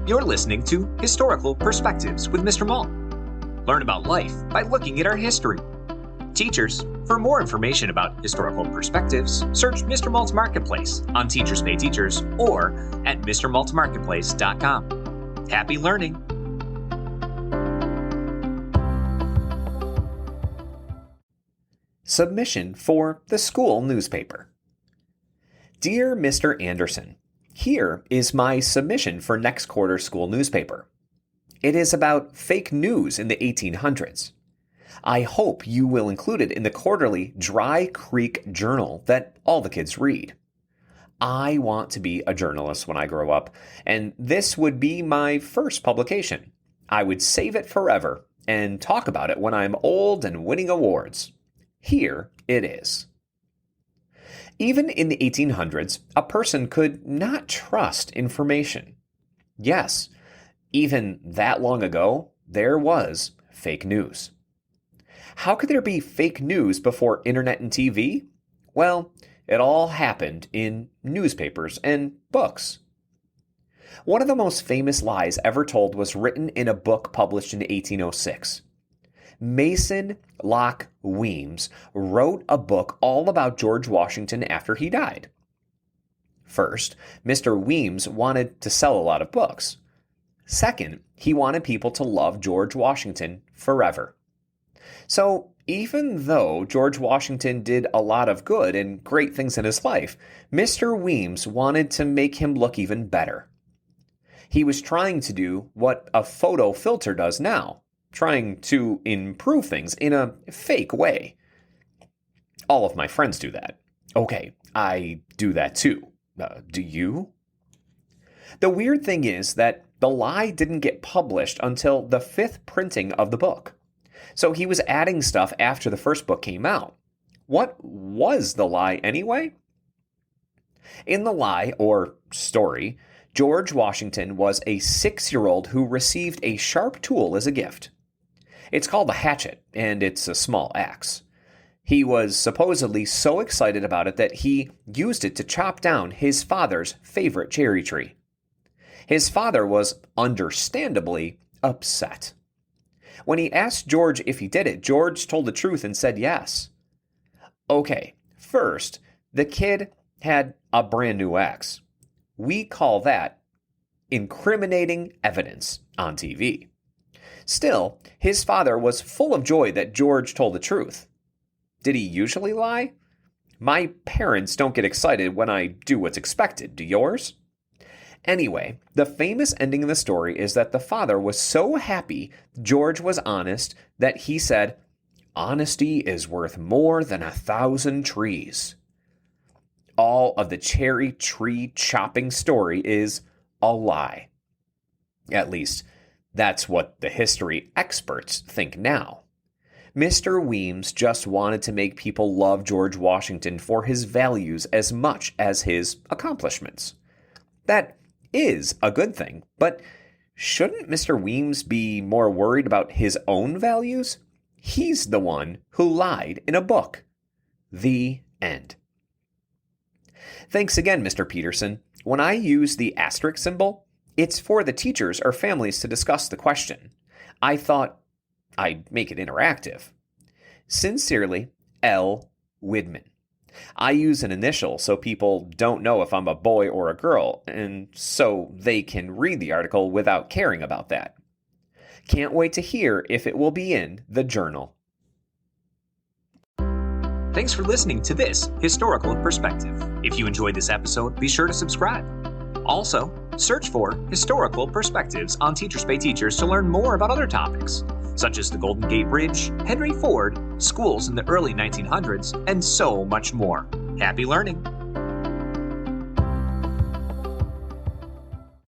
You're listening to Historical Perspectives with Mr. Mault. Learn about life by looking at our history. Teachers, for more information about historical perspectives, search Mr. Mault's Marketplace on Teachers Pay Teachers or at mrmaltmarketplace.com. Happy learning! Submission for the school newspaper. Dear Mr. Anderson, here is my submission for next quarter's school newspaper. It is about fake news in the 1800s. I hope you will include it in the quarterly Dry Creek Journal that all the kids read. I want to be a journalist when I grow up, and this would be my first publication. I would save it forever and talk about it when I'm old and winning awards. Here it is. Even in the 1800s, a person could not trust information. Yes, even that long ago, there was fake news. How could there be fake news before internet and TV? Well, it all happened in newspapers and books. One of the most famous lies ever told was written in a book published in 1806. Mason Locke Weems wrote a book all about George Washington after he died. First, Mr. Weems wanted to sell a lot of books. Second, he wanted people to love George Washington forever. So, even though George Washington did a lot of good and great things in his life, Mr. Weems wanted to make him look even better. He was trying to do what a photo filter does now, trying to improve things in a fake way. All of my friends do that. Okay, I do that too. Do you? The weird thing is that the lie didn't get published until the 5th printing of the book. So he was adding stuff after the first book came out. What was the lie anyway? In the lie, or story, George Washington was a 6-year-old who received a sharp tool as a gift. It's called a hatchet, and it's a small axe. He was supposedly so excited about it that he used it to chop down his father's favorite cherry tree. His father was understandably upset. When he asked George if he did it, George told the truth and said yes. Okay, first, the kid had a brand new axe. We call that incriminating evidence on TV. Still, his father was full of joy that George told the truth. Did he usually lie? My parents don't get excited when I do what's expected. Do yours? Anyway, the famous ending of the story is that the father was so happy George was honest that he said, "Honesty is worth more than 1,000 trees." All of the cherry tree chopping story is a lie. At least, that's what the history experts think now. Mr. Weems just wanted to make people love George Washington for his values as much as his accomplishments. That is a good thing, but shouldn't Mr. Weems be more worried about his own values? He's the one who lied in a book. The end. Thanks again, Mr. Peterson. When I use the asterisk symbol, it's for the teachers or families to discuss the question. I thought I'd make it interactive. Sincerely, L. Widman. I use an initial so people don't know if I'm a boy or a girl, and so they can read the article without caring about that. Can't wait to hear if it will be in the journal. Thanks for listening to this Historical Perspective. If you enjoyed this episode, be sure to subscribe. Also, search for Historical Perspectives on Teachers Pay Teachers to learn more about other topics, such as the Golden Gate Bridge, Henry Ford, schools in the early 1900s, and so much more. Happy learning!